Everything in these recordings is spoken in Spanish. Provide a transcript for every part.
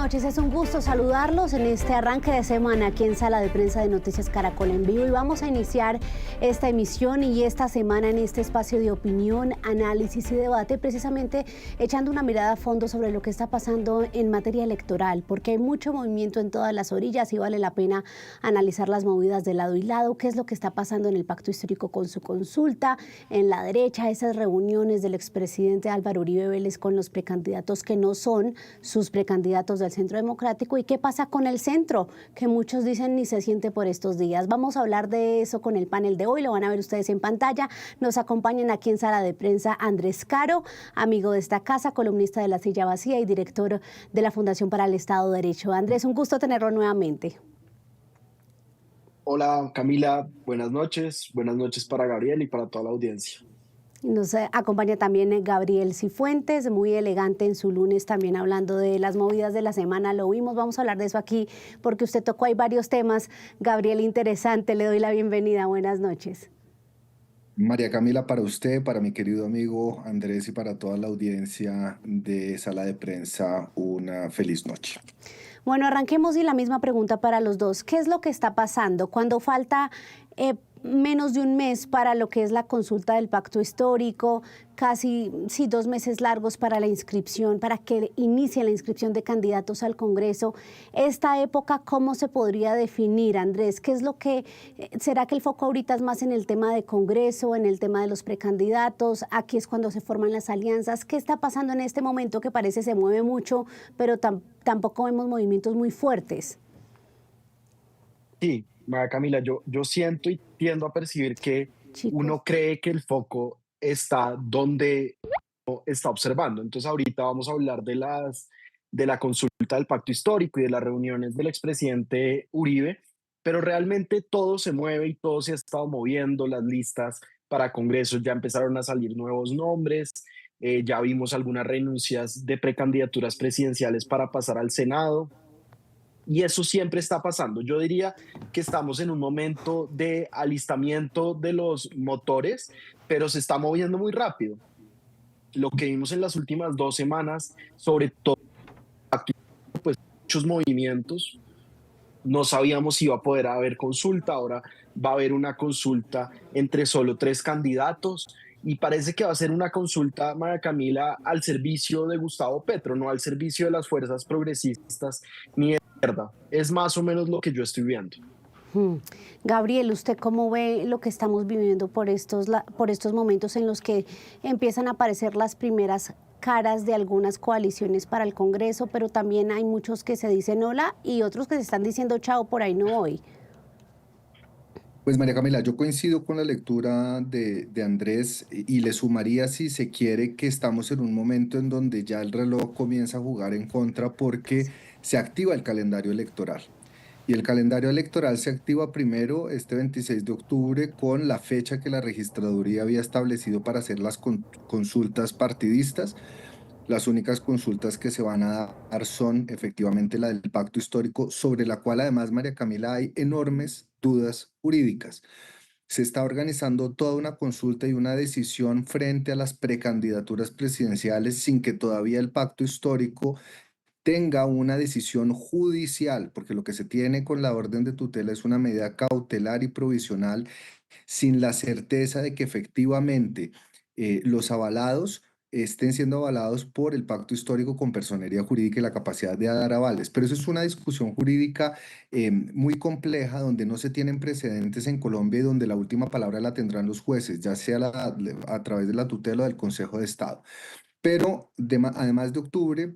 noches, es un gusto saludarlos en este arranque de semana aquí en Sala de Prensa de Noticias Caracol en vivo y vamos a iniciar esta emisión y esta semana en este espacio de opinión, análisis y debate, precisamente echando una mirada a fondo sobre lo que está pasando en materia electoral, porque hay mucho movimiento en todas las orillas y vale la pena analizar las movidas de lado y lado, qué es lo que está pasando en el pacto histórico con su consulta, en la derecha, esas reuniones del expresidente Álvaro Uribe Vélez con los precandidatos que no son sus precandidatos del Centro Democrático y qué pasa con el centro, que muchos dicen ni se siente por estos días. Vamos a hablar de eso con el panel de hoy, lo van a ver ustedes en pantalla. Nos acompañan aquí en Sala de Prensa Andrés Caro, amigo de esta casa, columnista de La Silla Vacía y director de la Fundación para el Estado de Derecho. Andrés, un gusto tenerlo nuevamente. Hola Camila, buenas noches para Gabriel y para toda la audiencia. Nos acompaña también Gabriel Cifuentes, muy elegante en su lunes, también hablando de las movidas de la semana. Lo vimos, vamos a hablar de eso aquí porque usted tocó ahí varios temas. Gabriel, interesante, le doy la bienvenida. Buenas noches. María Camila, para usted, para mi querido amigo Andrés y para toda la audiencia de Sala de Prensa, una feliz noche. Bueno, arranquemos y la misma pregunta para los dos. ¿Qué es lo que está pasando cuando falta menos de un mes para lo que es la consulta del pacto histórico, casi 2 meses largos para la inscripción, para que inicie la inscripción de candidatos al Congreso? Esta época, ¿cómo se podría definir, Andrés? ¿Qué es lo que, será que el foco ahorita es más en el tema de Congreso, en el tema de los precandidatos? Aquí es cuando se forman las alianzas. ¿Qué está pasando en este momento que parece se mueve mucho, pero tampoco vemos movimientos muy fuertes? Sí, María Camila, yo siento y tiendo a percibir que Chicos. uno cree que el foco está donde uno está observando. Entonces ahorita vamos a hablar de la consulta del pacto histórico y de las reuniones del expresidente Uribe, pero realmente todo se mueve y todo se ha estado moviendo, las listas para congresos ya empezaron a salir nuevos nombres, ya vimos algunas renuncias de precandidaturas presidenciales para pasar al Senado. Y eso siempre está pasando. Yo diría que estamos en un momento de alistamiento de los motores, pero se está moviendo muy rápido. Lo que vimos en las últimas 2 semanas, sobre todo, pues muchos movimientos. No sabíamos si iba a poder haber consulta, ahora va a haber una consulta entre solo 3 candidatos y parece que va a ser una consulta, María Camila, al servicio de Gustavo Petro, no al servicio de las fuerzas progresistas ni de izquierda. Es más o menos lo que yo estoy viendo. Gabriel, ¿usted cómo ve lo que estamos viviendo por estos momentos en los que empiezan a aparecer las primeras caras de algunas coaliciones para el Congreso, pero también hay muchos que se dicen hola y otros que se están diciendo chao, por ahí no voy? Pues María Camila, yo coincido con la lectura de Andrés y le sumaría, si se quiere, que estamos en un momento en donde ya el reloj comienza a jugar en contra porque se activa el calendario electoral. Y el calendario electoral se activa primero este 26 de octubre con la fecha que la registraduría había establecido para hacer las consultas partidistas. Las únicas consultas que se van a dar son efectivamente la del pacto histórico, sobre la cual además, María Camila, hay enormes dudas jurídicas. Se está organizando toda una consulta y una decisión frente a las precandidaturas presidenciales sin que todavía el pacto histórico tenga una decisión judicial, porque lo que se tiene con la orden de tutela es una medida cautelar y provisional sin la certeza de que efectivamente los avalados estén siendo avalados por el pacto histórico con personería jurídica y la capacidad de dar avales. Pero eso es una discusión jurídica muy compleja, donde no se tienen precedentes en Colombia y donde la última palabra la tendrán los jueces, ya sea a través de la tutela o del Consejo de Estado. Pero además de octubre,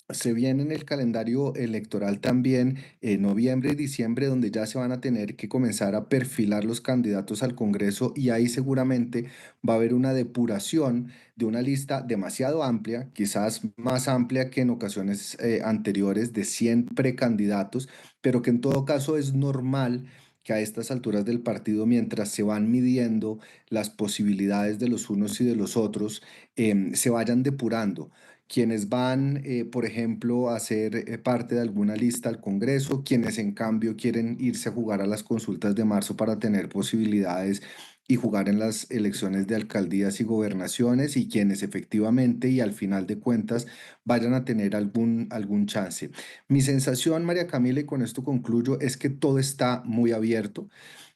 se viene en el calendario electoral también noviembre y diciembre, donde ya se van a tener que comenzar a perfilar los candidatos al Congreso y ahí seguramente va a haber una depuración de una lista demasiado amplia, quizás más amplia que en ocasiones anteriores, de 100 precandidatos, pero que en todo caso es normal que a estas alturas del partido, mientras se van midiendo las posibilidades de los unos y de los otros, se vayan depurando quienes van, por ejemplo, a ser parte de alguna lista al Congreso, quienes en cambio quieren irse a jugar a las consultas de marzo para tener posibilidades y jugar en las elecciones de alcaldías y gobernaciones y quienes efectivamente y al final de cuentas vayan a tener algún chance. Mi sensación, María Camila, y con esto concluyo, es que todo está muy abierto,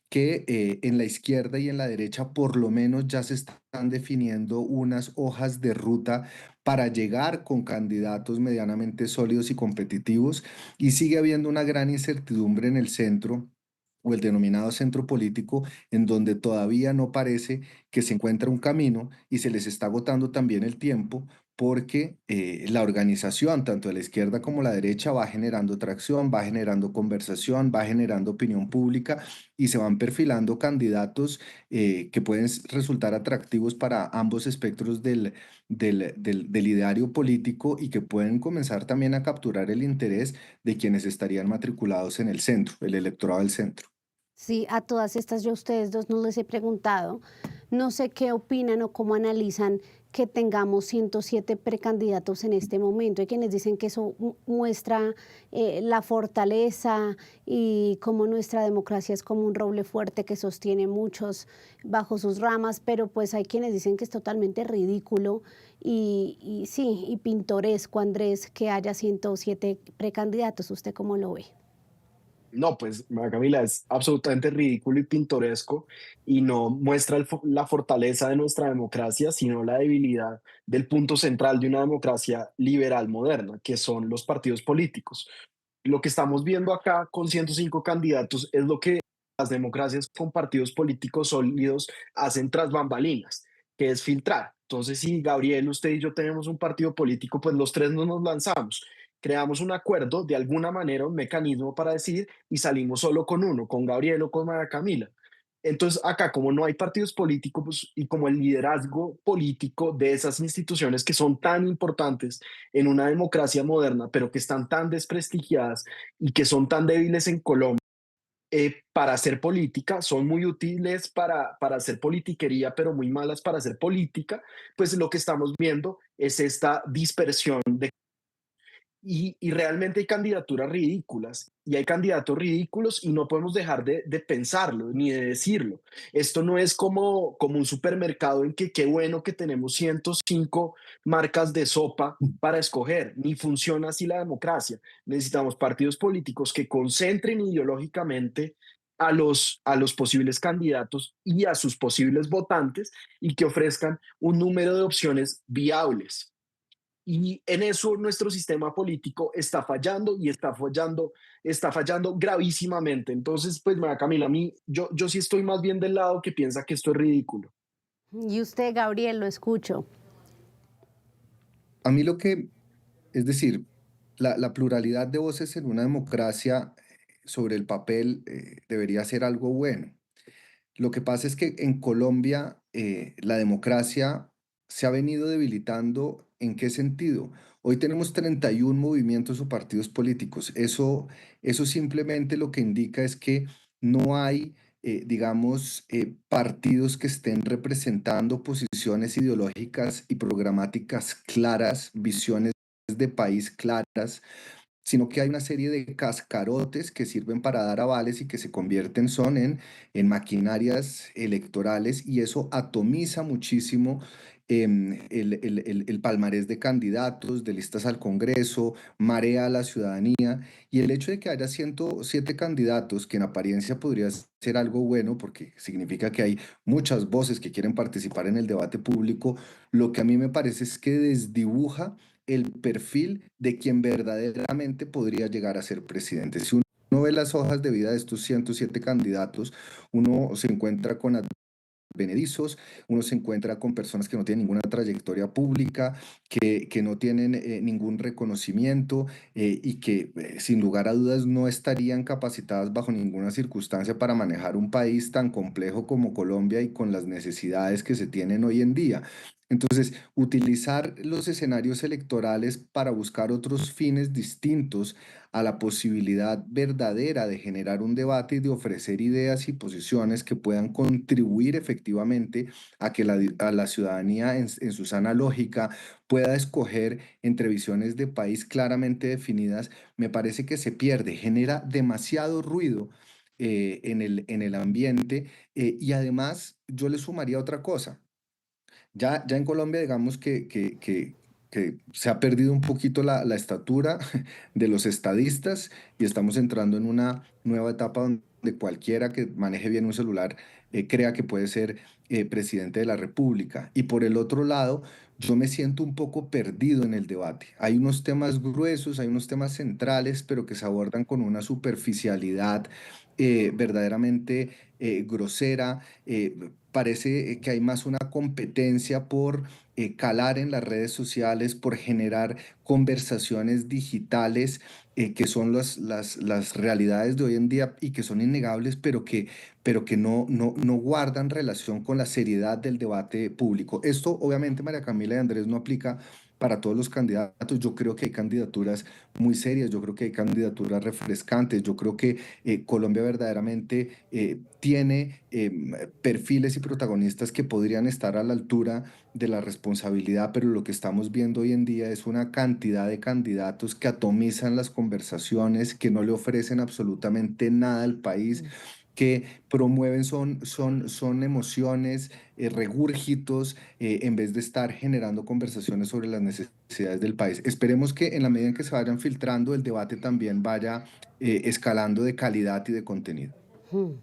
que en la izquierda y en la derecha por lo menos ya se están definiendo unas hojas de ruta para llegar con candidatos medianamente sólidos y competitivos, y sigue habiendo una gran incertidumbre en el centro o el denominado centro político, en donde todavía no parece que se encuentra un camino y se les está agotando también el tiempo porque la organización, tanto de la izquierda como la derecha, va generando tracción, va generando conversación, va generando opinión pública y se van perfilando candidatos que pueden resultar atractivos para ambos espectros del ideario político y que pueden comenzar también a capturar el interés de quienes estarían matriculados en el centro, el electorado del centro. Sí, a todas estas yo a ustedes dos no les he preguntado. No sé qué opinan o cómo analizan que tengamos 107 precandidatos en este momento. Hay quienes dicen que eso muestra la fortaleza y cómo nuestra democracia es como un roble fuerte que sostiene muchos bajo sus ramas, pero pues hay quienes dicen que es totalmente ridículo y sí, y pintoresco, Andrés, que haya 107 precandidatos. ¿Usted cómo lo ve? No, pues, María Camila, es absolutamente ridículo y pintoresco y no muestra la fortaleza de nuestra democracia, sino la debilidad del punto central de una democracia liberal moderna, que son los partidos políticos. Lo que estamos viendo acá con 105 candidatos es lo que las democracias con partidos políticos sólidos hacen tras bambalinas, que es filtrar. Entonces, si Gabriel, usted y yo tenemos un partido político, pues los tres no nos lanzamos. Creamos un acuerdo, de alguna manera, un mecanismo para decidir y salimos solo con uno, con Gabriel o con María Camila. Entonces, acá, como no hay partidos políticos pues, y como el liderazgo político de esas instituciones que son tan importantes en una democracia moderna, pero que están tan desprestigiadas y que son tan débiles en Colombia, para hacer política, son muy útiles para hacer politiquería, pero muy malas para hacer política, pues lo que estamos viendo es esta dispersión de y realmente hay candidaturas ridículas y hay candidatos ridículos y no podemos dejar de pensarlo ni de decirlo. Esto no es como un supermercado en que qué bueno que tenemos 105 marcas de sopa para escoger, ni funciona así la democracia. Necesitamos partidos políticos que concentren ideológicamente a los posibles candidatos y a sus posibles votantes y que ofrezcan un número de opciones viables. Y en eso nuestro sistema político está fallando y está fallando gravísimamente. Entonces, pues, María Camila, a mí, yo sí estoy más bien del lado que piensa que esto es ridículo. Y usted, Gabriel, lo escucho. A mí lo que, es decir, la pluralidad de voces en una democracia sobre el papel debería ser algo bueno. Lo que pasa es que en Colombia la democracia se ha venido debilitando. ¿En qué sentido? Hoy tenemos 31 movimientos o partidos políticos. Eso simplemente lo que indica es que no hay, digamos, partidos que estén representando posiciones ideológicas y programáticas claras, visiones de país claras, sino que hay una serie de cascarotes que sirven para dar avales y que se convierten en maquinarias electorales, y eso atomiza muchísimo el palmarés de candidatos, de listas al Congreso, marea a la ciudadanía, y el hecho de que haya 107 candidatos, que en apariencia podría ser algo bueno porque significa que hay muchas voces que quieren participar en el debate público, lo que a mí me parece es que desdibuja el perfil de quien verdaderamente podría llegar a ser presidente. Si uno ve las hojas de vida de estos 107 candidatos, uno se encuentra con advenedizos, uno se encuentra con personas que no tienen ninguna trayectoria pública, que no tienen ningún reconocimiento y que sin lugar a dudas no estarían capacitadas bajo ninguna circunstancia para manejar un país tan complejo como Colombia y con las necesidades que se tienen hoy en día. Entonces, utilizar los escenarios electorales para buscar otros fines distintos a la posibilidad verdadera de generar un debate y de ofrecer ideas y posiciones que puedan contribuir efectivamente a que a la ciudadanía en su sana lógica pueda escoger entre visiones de país claramente definidas, me parece que se pierde, genera demasiado ruido en el ambiente. Y además, yo le sumaría otra cosa. Ya en Colombia, digamos que se ha perdido un poquito la estatura de los estadistas y estamos entrando en una nueva etapa donde cualquiera que maneje bien un celular crea que puede ser presidente de la República. Y por el otro lado, yo me siento un poco perdido en el debate. Hay unos temas gruesos, hay unos temas centrales, pero que se abordan con una superficialidad verdaderamente grosera. Parece que hay más una competencia por calar en las redes sociales, por generar conversaciones digitales que son las realidades de hoy en día y que son innegables, pero que no guardan relación con la seriedad del debate público. Esto, obviamente, María Camila y Andrés, no aplica para todos los candidatos. Yo creo que hay candidaturas muy serias, yo creo que hay candidaturas refrescantes, yo creo que Colombia verdaderamente tiene perfiles y protagonistas que podrían estar a la altura de la responsabilidad, pero lo que estamos viendo hoy en día es una cantidad de candidatos que atomizan las conversaciones, que no le ofrecen absolutamente nada al país, que promueven son emociones, regúrgitos, en vez de estar generando conversaciones sobre las necesidades del país. Esperemos que en la medida en que se vayan filtrando, el debate también vaya escalando de calidad y de contenido. Mm.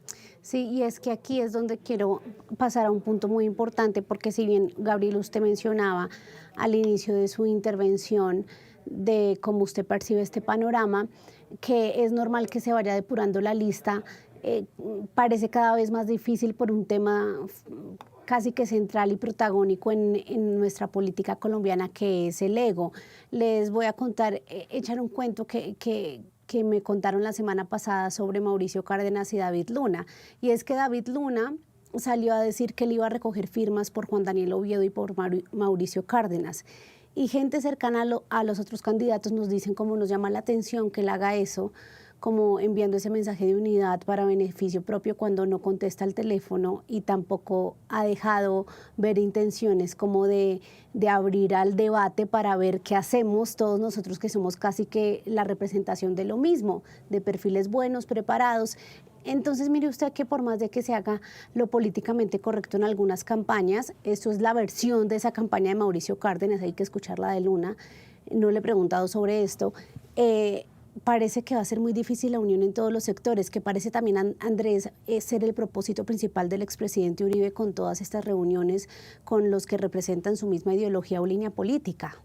Sí, y es que aquí es donde quiero pasar a un punto muy importante, porque si bien Gabriel usted mencionaba al inicio de su intervención de cómo usted percibe este panorama, que es normal que se vaya depurando la lista, parece cada vez más difícil por un tema casi que central y protagónico en nuestra política colombiana, que es el ego. Les voy a contar, echar un cuento que me contaron la semana pasada sobre Mauricio Cárdenas y David Luna. Y es que David Luna salió a decir que él iba a recoger firmas por Juan Daniel Oviedo y por Mauricio Cárdenas. Y gente cercana a los otros candidatos nos dicen cómo nos llama la atención que él haga eso, como enviando ese mensaje de unidad para beneficio propio cuando no contesta el teléfono, y tampoco ha dejado ver intenciones como de abrir al debate para ver qué hacemos todos nosotros, que somos casi que la representación de lo mismo, de perfiles buenos, preparados. Entonces, mire usted que por más de que se haga lo políticamente correcto en algunas campañas, esto es la versión de esa campaña de Mauricio Cárdenas, hay que escuchar la de Luna, no le he preguntado sobre esto, parece que va a ser muy difícil la unión en todos los sectores, que parece también, Andrés, ser el propósito principal del expresidente Uribe con todas estas reuniones con los que representan su misma ideología o línea política.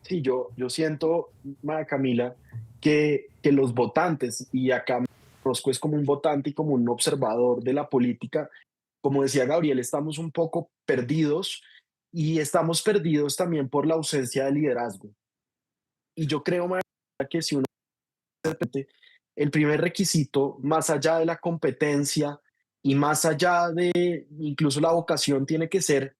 Sí, yo siento, María Camila, que los votantes, y acá me conozco es como un votante y como un observador de la política, como decía Gabriel, estamos un poco perdidos y estamos perdidos también por la ausencia de liderazgo. Y yo creo, María Camila, que si uno, el primer requisito, más allá de la competencia y más allá de incluso la vocación, tiene que ser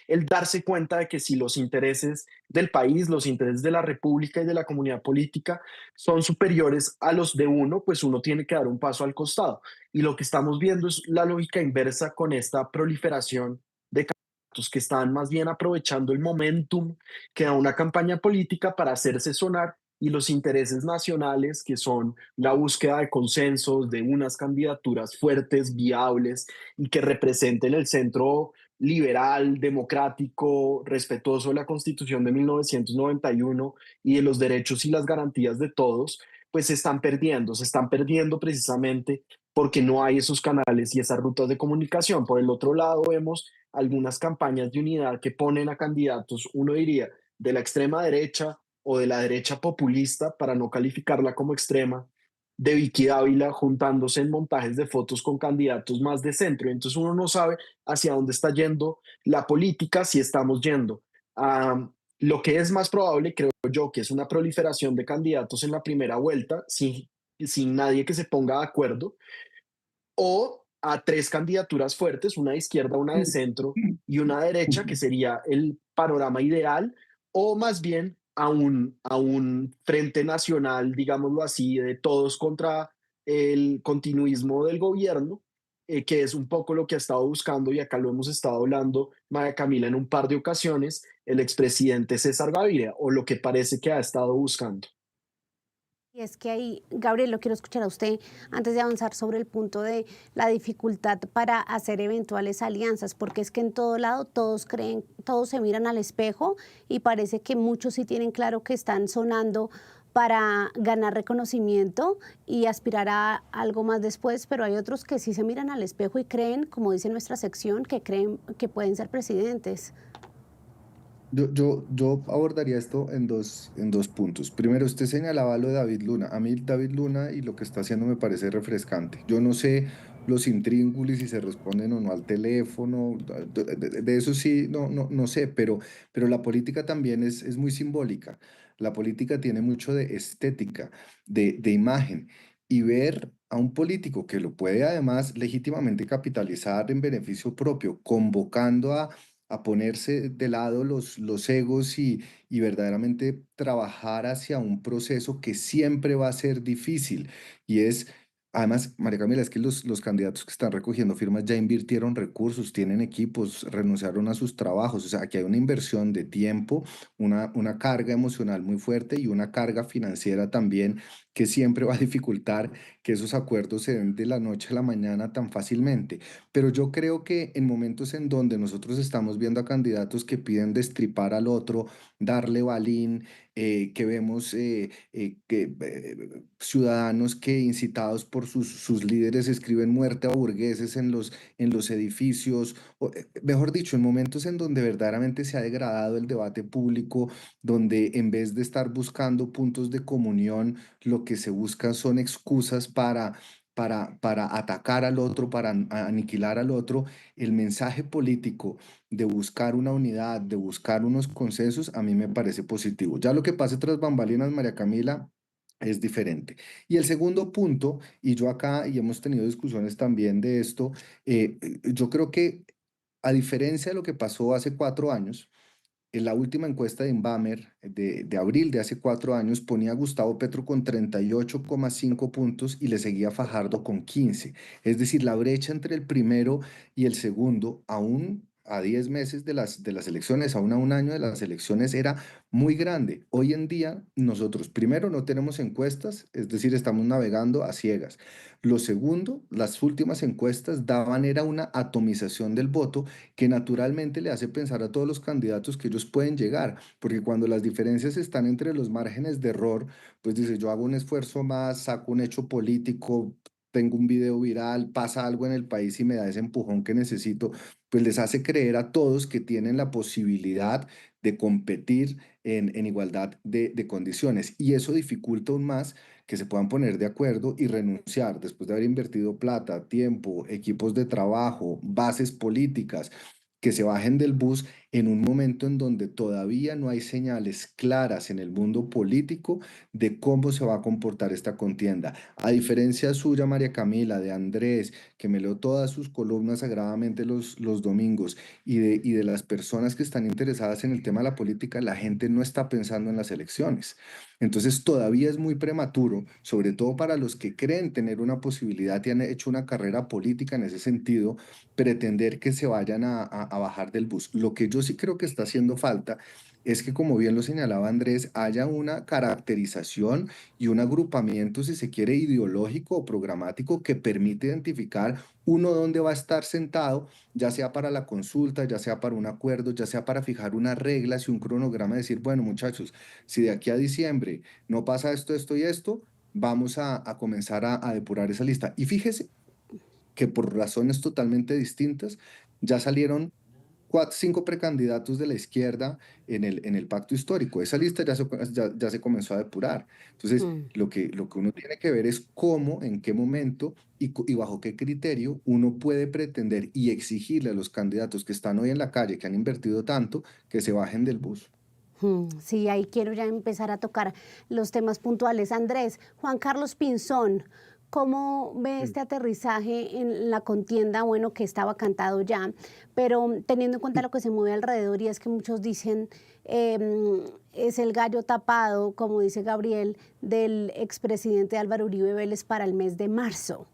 el darse cuenta de que si los intereses del país, los intereses de la república y de la comunidad política son superiores a los de uno, pues uno tiene que dar un paso al costado. Y lo que estamos viendo es la lógica inversa con esta proliferación de candidatos que están más bien aprovechando el momentum que da una campaña política para hacerse sonar, y los intereses nacionales, que son la búsqueda de consensos, de unas candidaturas fuertes, viables y que representen el centro liberal, democrático, respetuoso de la Constitución de 1991 y de los derechos y las garantías de todos, pues se están perdiendo precisamente porque no hay esos canales y esas rutas de comunicación. Por el otro lado, vemos algunas campañas de unidad que ponen a candidatos, uno diría, de la extrema derecha o de la derecha populista, para no calificarla como extrema, de Vicky Dávila juntándose en montajes de fotos con candidatos más de centro. Y entonces uno no sabe hacia dónde está yendo la política, si estamos yendo a lo que es más probable, creo yo, que es una proliferación de candidatos en la primera vuelta, sin nadie que se ponga de acuerdo, o a tres candidaturas fuertes, una de izquierda, una de centro y una derecha, que sería el panorama ideal, o más bien a un frente nacional, digámoslo así, de todos contra el continuismo del gobierno, que es un poco lo que ha estado buscando, y acá lo hemos estado hablando, María Camila, en un par de ocasiones, el expresidente César Gaviria, o lo que parece que ha estado buscando. Y es que ahí, Gabriel, lo quiero escuchar a usted antes de avanzar sobre el punto de la dificultad para hacer eventuales alianzas, porque es que en todo lado todos creen, todos se miran al espejo y parece que muchos sí tienen claro que están sonando para ganar reconocimiento y aspirar a algo más después, pero hay otros que sí se miran al espejo y creen, como dice nuestra sección, que creen que pueden ser presidentes. Yo abordaría esto en dos puntos. Primero, usted señalaba lo de David Luna. A mí David Luna y lo que está haciendo me parece refrescante. Yo no sé los intríngulis si se responden o no al teléfono, de eso sí, no sé, pero la política también es muy simbólica. La política tiene mucho de estética, de imagen. Y ver a un político que lo puede además legítimamente capitalizar en beneficio propio, convocando a ponerse de lado los egos y verdaderamente trabajar hacia un proceso que siempre va a ser difícil. Y es, además, María Camila, es que los candidatos que están recogiendo firmas ya invirtieron recursos, tienen equipos, renunciaron a sus trabajos. O sea, aquí hay una inversión de tiempo, una carga emocional muy fuerte y una carga financiera también que siempre va a dificultar que esos acuerdos se den de la noche a la mañana tan fácilmente. Pero yo creo que en momentos en donde nosotros estamos viendo a candidatos que piden destripar al otro, darle balín, que vemos ciudadanos que incitados por sus líderes escriben muerte a burgueses en los edificios, mejor dicho, en momentos en donde verdaderamente se ha degradado el debate público, donde en vez de estar buscando puntos de comunión, lo que se busca son excusas para atacar al otro, para aniquilar al otro, el mensaje político de buscar una unidad, de buscar unos consensos, a mí me parece positivo. Ya lo que pase tras bambalinas, María Camila, es diferente. Y el segundo punto, y yo acá, y hemos tenido discusiones también de esto, yo creo que a diferencia de lo que pasó hace 4 años, en la última encuesta de Inbamer de abril de hace 4 años ponía a Gustavo Petro con 38,5 puntos y le seguía Fajardo con 15. Es decir, la brecha entre el primero y el segundo, aún a 10 meses de las elecciones, aún a un año de las elecciones, era muy grande. Hoy en día nosotros, primero, no tenemos encuestas, es decir, estamos navegando a ciegas. Lo segundo, las últimas encuestas daban era una atomización del voto que naturalmente le hace pensar a todos los candidatos que ellos pueden llegar, porque cuando las diferencias están entre los márgenes de error, pues dice, yo hago un esfuerzo más, saco un hecho político, tengo un video viral, pasa algo en el país y me da ese empujón que necesito, pues les hace creer a todos que tienen la posibilidad de competir en igualdad de condiciones. Y eso dificulta aún más que se puedan poner de acuerdo y renunciar después de haber invertido plata, tiempo, equipos de trabajo, bases políticas, que se bajen del bus en un momento en donde todavía no hay señales claras en el mundo político de cómo se va a comportar esta contienda. A diferencia suya, María Camila, de Andrés, que me leo todas sus columnas sagradamente los domingos, y de las personas que están interesadas en el tema de la política, la gente no está pensando en las elecciones. Entonces todavía es muy prematuro, sobre todo para los que creen tener una posibilidad y han hecho una carrera política en ese sentido, pretender que se vayan a bajar del bus. Lo que yo sí creo que está haciendo falta es que, como bien lo señalaba Andrés, haya una caracterización y un agrupamiento, si se quiere, ideológico o programático que permite identificar uno dónde va a estar sentado, ya sea para la consulta, ya sea para un acuerdo, ya sea para fijar unas reglas y un cronograma, decir, bueno, muchachos, si de aquí a diciembre no pasa esto, esto y esto, vamos a comenzar a depurar esa lista. Y fíjese que por razones totalmente distintas ya salieron cinco precandidatos de la izquierda en el pacto histórico. Esa lista ya se comenzó a depurar. Entonces, Mm. lo que uno tiene que ver es cómo, en qué momento y bajo qué criterio uno puede pretender y exigirle a los candidatos que están hoy en la calle, que han invertido tanto, que se bajen del bus. Sí, ahí quiero ya empezar a tocar los temas puntuales. Andrés, Juan Carlos Pinzón, ¿cómo ve Mm. este aterrizaje en la contienda? Bueno, que estaba cantado ya, pero teniendo en cuenta lo que se mueve alrededor, y es que muchos dicen es el gallo tapado, como dice Gabriel, del expresidente Álvaro Uribe Vélez para el mes de marzo.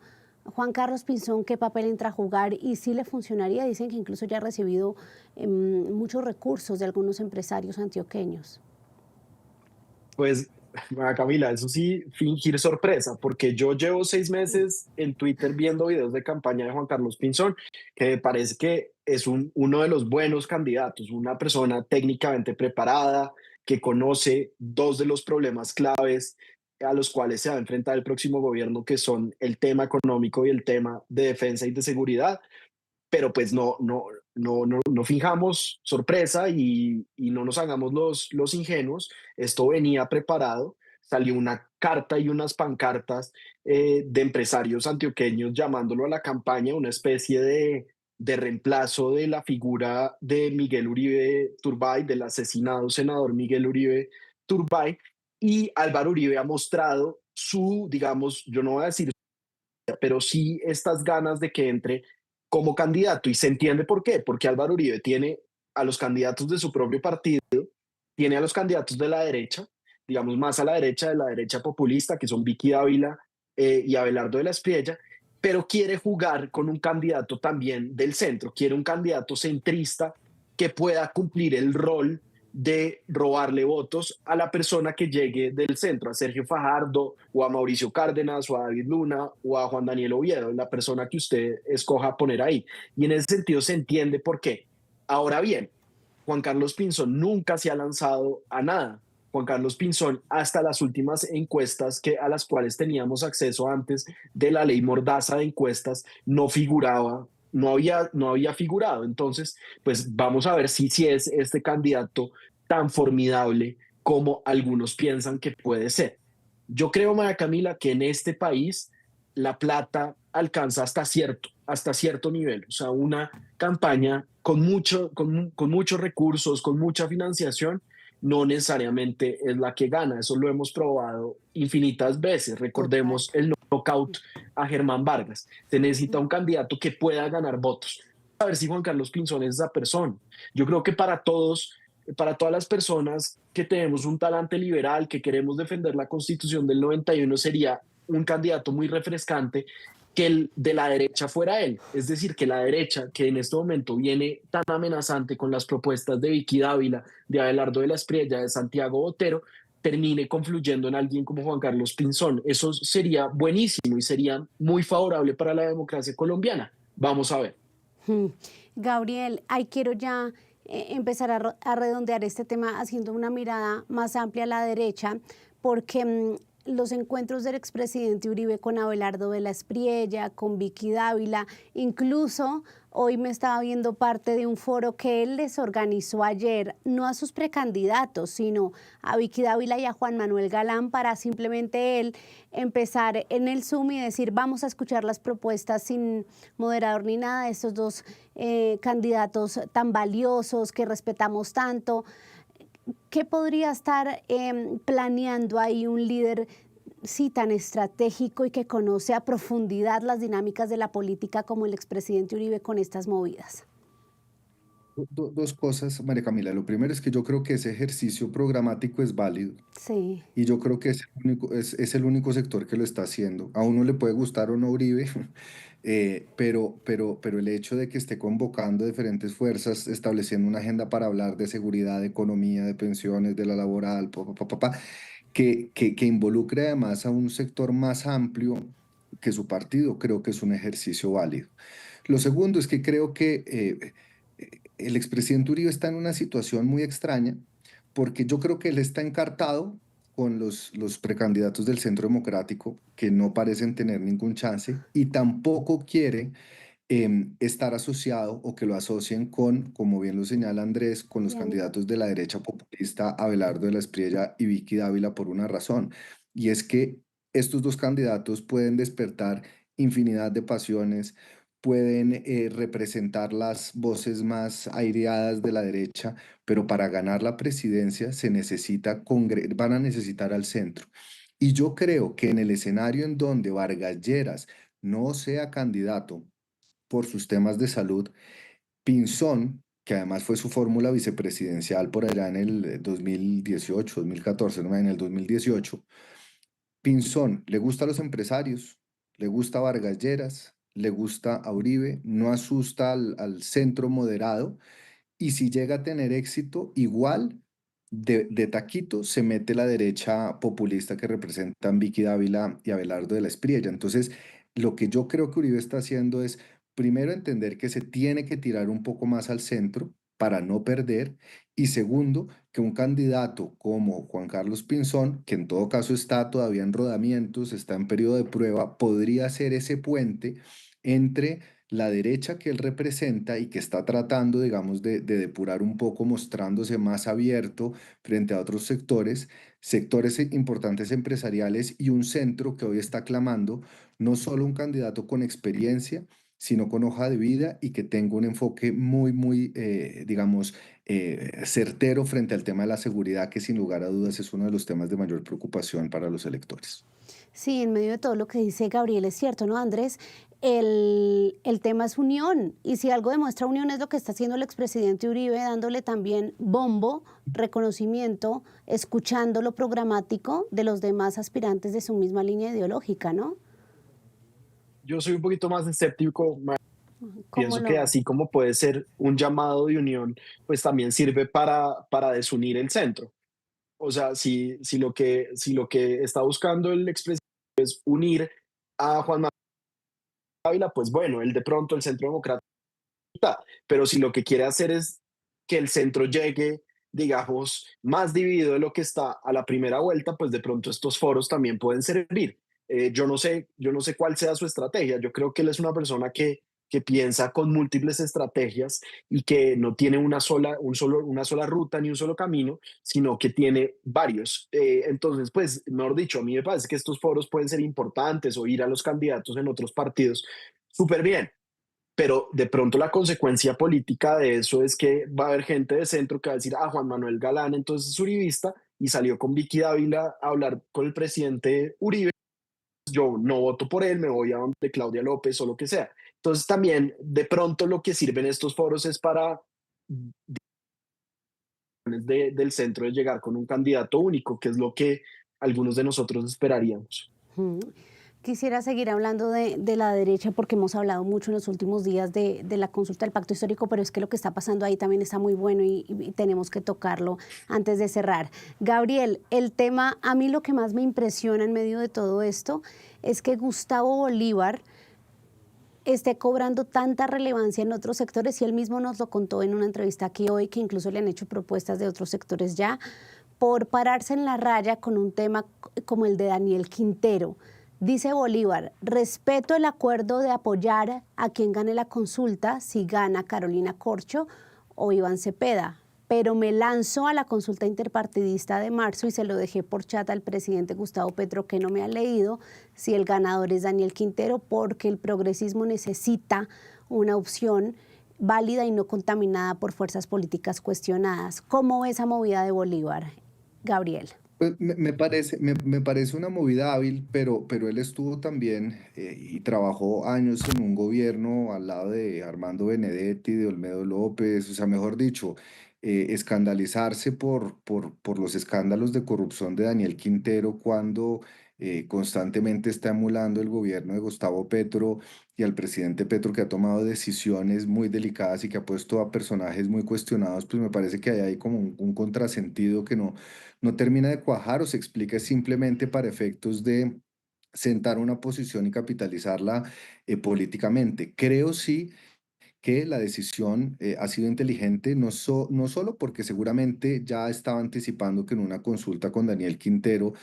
Juan Carlos Pinzón, ¿qué papel entra a jugar y si le funcionaría? Dicen que incluso ya ha recibido muchos recursos de algunos empresarios antioqueños. Pues Camila, eso sí, fingir sorpresa, porque yo llevo 6 meses en Twitter viendo videos de campaña de Juan Carlos Pinzón, que me parece que es uno de los buenos candidatos, una persona técnicamente preparada, que conoce dos de los problemas claves a los cuales se va a enfrentar el próximo gobierno, que son el tema económico y el tema de defensa y de seguridad, pero pues no fijamos sorpresa y no nos hagamos los ingenuos. Esto venía preparado, salió una carta y unas pancartas de empresarios antioqueños llamándolo a la campaña una especie de reemplazo de la figura de Miguel Uribe Turbay, del asesinado senador Miguel Uribe Turbay, y Álvaro Uribe ha mostrado su, digamos, yo no voy a decir, pero sí estas ganas de que entre como candidato. Y se entiende por qué, porque Álvaro Uribe tiene a los candidatos de su propio partido, tiene a los candidatos de la derecha, digamos más a la derecha de la derecha populista, que son Vicky Dávila y Abelardo de la Espriella, pero quiere jugar con un candidato también del centro, quiere un candidato centrista que pueda cumplir el rol de robarle votos a la persona que llegue del centro, a Sergio Fajardo o a Mauricio Cárdenas o a David Luna o a Juan Daniel Oviedo, la persona que usted escoja poner ahí. Y en ese sentido se entiende por qué. Ahora bien, Juan Carlos Pinzón nunca se ha lanzado a nada. Juan Carlos Pinzón, hasta las últimas encuestas a las cuales teníamos acceso antes de la ley Mordaza de encuestas, no figuraba, no había figurado. Entonces, pues vamos a ver si es este candidato tan formidable como algunos piensan que puede ser. Yo creo, María Camila, que en este país la plata alcanza hasta cierto nivel. O sea, una campaña con muchos recursos, con mucha financiación, no necesariamente es la que gana. Eso lo hemos probado infinitas veces. Total. Recordemos el knockout a Germán Vargas. Se necesita un candidato que pueda ganar votos. A ver si Juan Carlos Pinzón es esa persona. Yo creo que para todas las personas que tenemos un talante liberal, que queremos defender la Constitución del 91, sería un candidato muy refrescante que el de la derecha fuera él. Es decir, que la derecha, que en este momento viene tan amenazante con las propuestas de Vicky Dávila, de Abelardo de la Espriella, de Santiago Botero, termine confluyendo en alguien como Juan Carlos Pinzón. Eso sería buenísimo y sería muy favorable para la democracia colombiana. Vamos a ver. Mm. Gabriel, ahí quiero ya empezar a redondear este tema haciendo una mirada más amplia a la derecha, porque los encuentros del expresidente Uribe con Abelardo de la Espriella, con Vicky Dávila, incluso hoy me estaba viendo parte de un foro que él les organizó ayer, no a sus precandidatos, sino a Vicky Dávila y a Juan Manuel Galán, para simplemente él empezar en el Zoom y decir, vamos a escuchar las propuestas sin moderador ni nada de estos dos candidatos tan valiosos que respetamos tanto. ¿Qué podría estar planeando ahí un líder sí tan estratégico y que conoce a profundidad las dinámicas de la política como el expresidente Uribe con estas movidas? Dos cosas, María Camila. Lo primero es que yo creo que ese ejercicio programático es válido Sí, y yo creo que es el único sector que lo está haciendo. A uno le puede gustar o no Uribe, pero el hecho de que esté convocando diferentes fuerzas, estableciendo una agenda para hablar de seguridad, de economía, de pensiones, de la laboral, que involucre además a un sector más amplio que su partido, creo que es un ejercicio válido. Lo segundo es que creo que el expresidente Uribe está en una situación muy extraña, porque yo creo que él está encartado con los precandidatos del Centro Democrático, que no parecen tener ningún chance, y tampoco quiere estar asociado o que lo asocien con, como bien lo señala Andrés, con los bien. candidatos de la derecha populista, Abelardo de la Espriella y Vicky Dávila, por una razón, y es que estos dos candidatos pueden despertar infinidad de pasiones, pueden representar las voces más aireadas de la derecha, pero para ganar la presidencia van a necesitar al centro. Y yo creo que en el escenario en donde Vargas Lleras no sea candidato por sus temas de salud, Pinzón, que además fue su fórmula vicepresidencial por allá en el 2018, 2014, no, en el 2018, Pinzón le gusta a los empresarios, le gusta a Vargas Lleras, le gusta a Uribe, no asusta al centro moderado, y si llega a tener éxito, igual de taquito se mete la derecha populista que representan Vicky Dávila y Abelardo de la Espriella. Entonces, lo que yo creo que Uribe está haciendo es, primero, entender que se tiene que tirar un poco más al centro para no perder, y segundo, que un candidato como Juan Carlos Pinzón, que en todo caso está todavía en rodamientos, está en periodo de prueba, podría ser ese puente entre la derecha que él representa y que está tratando, digamos, de depurar un poco, mostrándose más abierto frente a otros sectores, sectores importantes empresariales, y un centro que hoy está clamando no solo un candidato con experiencia, sino con hoja de vida y que tenga un enfoque muy, digamos, certero frente al tema de la seguridad, que sin lugar a dudas es uno de los temas de mayor preocupación para los electores. Sí, en medio de todo lo que dice Gabriel es cierto, ¿no, Andrés? El tema es unión, y si algo demuestra unión es lo que está haciendo el expresidente Uribe, dándole también bombo, reconocimiento, escuchando lo programático de los demás aspirantes de su misma línea ideológica, ¿no? Yo soy un poquito más escéptico, ¿Cómo pienso que lo? así como puede ser un llamado de unión, pues también sirve para desunir el centro. O sea, si lo que está buscando el expresidente es unir a Juan Manuel Ávila, pues bueno, él de pronto, el Centro Democrático, está. Pero si lo que quiere hacer es que el centro llegue, digamos, más dividido de lo que está a la primera vuelta, pues de pronto estos foros también pueden servir. Yo no sé cuál sea su estrategia. Yo creo que él es una persona que piensa con múltiples estrategias y que no tiene una sola ruta ni un solo camino, sino que tiene varios. Entonces, pues, mejor dicho, a mí me parece que estos foros pueden ser importantes o ir a los candidatos en otros partidos súper bien, pero de pronto la consecuencia política de eso es que va a haber gente de centro que va a decir, ah, Juan Manuel Galán entonces es uribista y salió con Vicky Dávila a hablar con el presidente Uribe, yo no voto por él, me voy a donde Claudia López o lo que sea. Entonces también de pronto lo que sirven estos foros es para del centro de llegar con un candidato único, que es lo que algunos de nosotros esperaríamos. Ujú. Quisiera seguir hablando de la derecha porque hemos hablado mucho en los últimos días de la consulta del pacto histórico, pero es que lo que está pasando ahí también está muy bueno y tenemos que tocarlo antes de cerrar. Gabriel, el tema, a mí lo que más me impresiona en medio de todo esto es que Gustavo Bolívar esté cobrando tanta relevancia en otros sectores, y él mismo nos lo contó en una entrevista aquí hoy, que incluso le han hecho propuestas de otros sectores ya, por pararse en la raya con un tema como el de Daniel Quintero. Dice Bolívar, respeto el acuerdo de apoyar a quien gane la consulta, si gana Carolina Corcho o Iván Cepeda, pero me lanzo a la consulta interpartidista de marzo y se lo dejé por chat al presidente Gustavo Petro, que no me ha leído, si el ganador es Daniel Quintero, porque el progresismo necesita una opción válida y no contaminada por fuerzas políticas cuestionadas. ¿Cómo ve esa movida de Bolívar, Gabriel? Pues me parece una movida hábil, pero él estuvo también y trabajó años en un gobierno al lado de Armando Benedetti, de Olmedo López, o sea, mejor dicho, escandalizarse por los escándalos de corrupción de Daniel Quintero cuando constantemente está emulando el gobierno de Gustavo Petro y al presidente Petro, que ha tomado decisiones muy delicadas y que ha puesto a personajes muy cuestionados, pues me parece que hay ahí como un contrasentido que no termina de cuajar, o se explica simplemente para efectos de sentar una posición y capitalizarla políticamente. Creo sí que la decisión ha sido inteligente, no solo porque seguramente ya estaba anticipando que en una consulta con Daniel Quintero,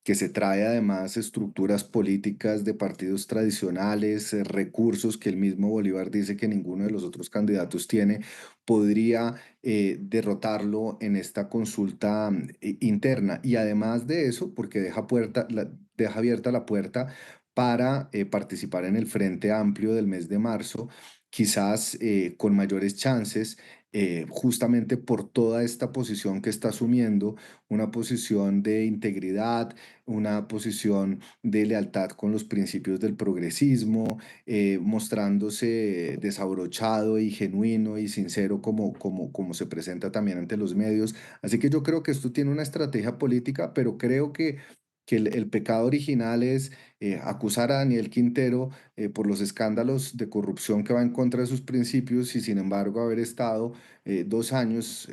que se trae además estructuras políticas de partidos tradicionales, recursos que el mismo Bolívar dice que ninguno de los otros candidatos tiene, podría derrotarlo en esta consulta interna. Y además de eso, porque deja abierta la puerta para participar en el Frente Amplio del mes de marzo, quizás con mayores chances, justamente por toda esta posición que está asumiendo, una posición de integridad, una posición de lealtad con los principios del progresismo, mostrándose desabrochado y genuino y sincero como se presenta también ante los medios. Así que yo creo que esto tiene una estrategia política, pero creo que el pecado original es acusar a Daniel Quintero por los escándalos de corrupción que va en contra de sus principios y sin embargo haber estado 2 años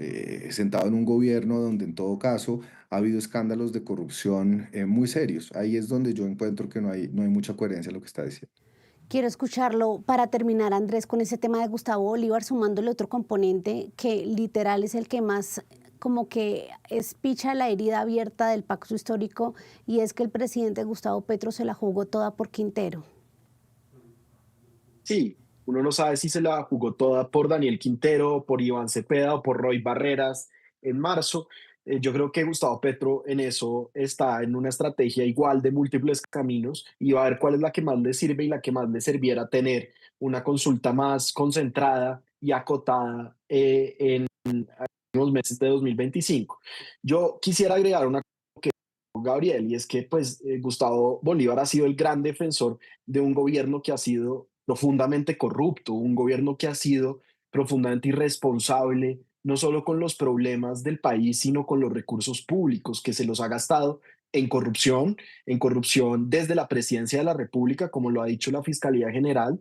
sentado en un gobierno donde en todo caso ha habido escándalos de corrupción muy serios. Ahí es donde yo encuentro que no hay mucha coherencia en lo que está diciendo. Quiero escucharlo para terminar, Andrés, con ese tema de Gustavo Bolívar, sumándole otro componente que literal es el que más como que espicha la herida abierta del pacto histórico, y es que el presidente Gustavo Petro se la jugó toda por Quintero. Sí, uno no sabe si se la jugó toda por Daniel Quintero, por Iván Cepeda o por Roy Barreras en marzo. Yo creo que Gustavo Petro en eso está en una estrategia igual de múltiples caminos y va a ver cuál es la que más le sirve y la que más le serviera tener una consulta más concentrada y acotada en los meses de 2025. Yo quisiera agregar una cosa que dijo Gabriel, y es que pues Gustavo Bolívar ha sido el gran defensor de un gobierno que ha sido profundamente corrupto, un gobierno que ha sido profundamente irresponsable, no solo con los problemas del país, sino con los recursos públicos, que se los ha gastado en corrupción desde la presidencia de la República, como lo ha dicho la Fiscalía General,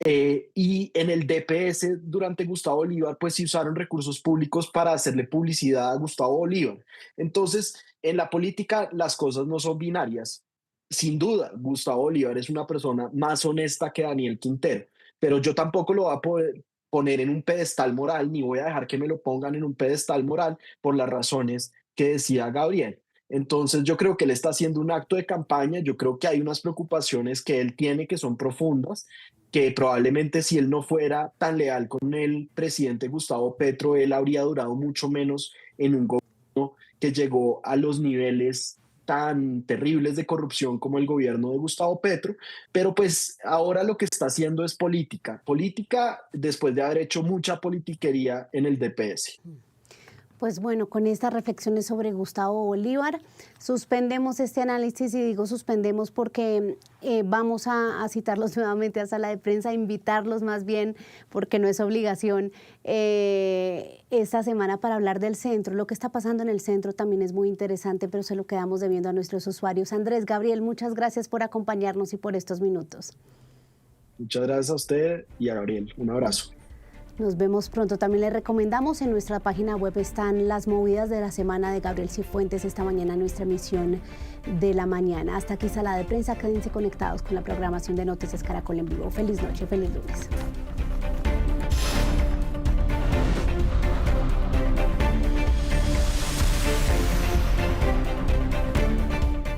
y en el DPS durante Gustavo Bolívar, pues se usaron recursos públicos para hacerle publicidad a Gustavo Bolívar. Entonces, en la política las cosas no son binarias. Sin duda, Gustavo Bolívar es una persona más honesta que Daniel Quintero, pero yo tampoco lo voy a poder poner en un pedestal moral, ni voy a dejar que me lo pongan en un pedestal moral por las razones que decía Gabriel. Entonces yo creo que él está haciendo un acto de campaña, yo creo que hay unas preocupaciones que él tiene que son profundas, que probablemente si él no fuera tan leal con el presidente Gustavo Petro, él habría durado mucho menos en un gobierno que llegó a los niveles tan terribles de corrupción como el gobierno de Gustavo Petro, pero pues ahora lo que está haciendo es política después de haber hecho mucha politiquería en el DPS. Pues bueno, con estas reflexiones sobre Gustavo Bolívar, suspendemos este análisis, y digo suspendemos porque vamos a citarlos nuevamente a sala de prensa, invitarlos más bien, porque no es obligación, esta semana para hablar del centro. Lo que está pasando en el centro también es muy interesante, pero se lo quedamos debiendo a nuestros usuarios. Andrés, Gabriel, muchas gracias por acompañarnos y por estos minutos. Muchas gracias a usted y a Gabriel. Un abrazo. Nos vemos pronto. También les recomendamos, en nuestra página web están las movidas de la semana de Gabriel Cifuentes esta mañana en nuestra emisión de la mañana. Hasta aquí Sala de Prensa. Quédense conectados con la programación de Noticias Caracol en vivo. Feliz noche, feliz lunes.